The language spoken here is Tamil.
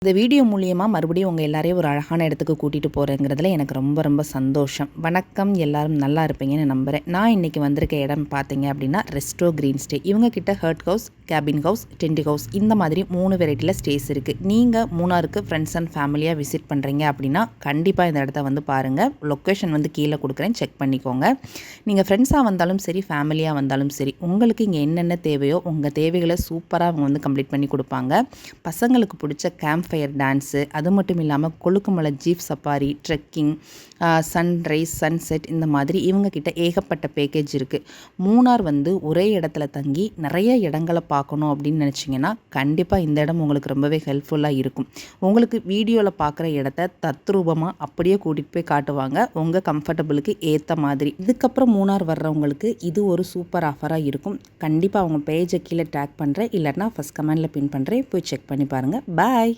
இந்த வீடியோ மூலியமாக மறுபடியும் உங்கள் எல்லாரையும் ஒரு அழகான இடத்துக்கு கூட்டிகிட்டு போகிறேங்கிறதுல எனக்கு ரொம்ப ரொம்ப சந்தோஷம். வணக்கம், எல்லாரும் நல்லா இருப்பீங்கன்னு நம்புகிறேன். நான் இன்றைக்கி வந்திருக்க இடம் பார்த்தீங்க அப்படின்னா ரெஸ்டோ கிரீன் ஸ்டே. இவங்க கிட்ட hut house, cabin house, tent house இந்த மாதிரி 3 வெரைட்டியில் ஸ்டேஸ் இருக்குது. நீங்கள் மூணாருக்கு ஃப்ரெண்ட்ஸ் அண்ட் ஃபேமிலியாக விசிட் பண்ணுறீங்க அப்படின்னா கண்டிப்பாக இந்த இடத்த வந்து பாருங்கள். லொக்கேஷன் வந்து கீழே கொடுக்குறேன், செக் பண்ணிக்கோங்க. நீங்கள் ஃப்ரெண்ட்ஸாக வந்தாலும் சரி, ஃபேமிலியாக வந்தாலும் சரி, உங்களுக்கு இங்கே என்னென்ன தேவையோ உங்கள் தேவைகளை சூப்பராக அவங்க வந்து கம்ப்ளீட் பண்ணி கொடுப்பாங்க. பசங்களுக்கு பிடிச்ச கேம்ப் ஃபயர் டான்ஸு, அது மட்டும் இல்லாமல் Kolukkumalai jeep safari, trekking, sunrise, sunset இந்த மாதிரி இவங்கக்கிட்ட ஏகப்பட்ட பேக்கேஜ் இருக்குது. மூணார் வந்து ஒரே இடத்துல தங்கி நிறைய இடங்களை பார்க்கணும் அப்படின்னு நினச்சிங்கன்னா கண்டிப்பாக இந்த இடம் உங்களுக்கு ரொம்பவே ஹெல்ப்ஃபுல்லாக இருக்கும். உங்களுக்கு வீடியோவில் பார்க்குற இடத்த தத்ரூபமாக அப்படியே கூட்டிகிட்டு போய் காட்டுவாங்க உங்கள் கம்ஃபர்டபுளுக்கு ஏற்ற மாதிரி. இதுக்கப்புறம் மூணார் வர்றவங்களுக்கு இது ஒரு சூப்பர் ஆஃபராக இருக்கும். கண்டிப்பாக அவங்க பேஜை கீழே டேக் பண்ணுறேன், இல்லைன்னா ஃபஸ்ட் கமெண்டில் பின் பண்ணுறேன், போய் செக் பண்ணி பாருங்கள். பாய்.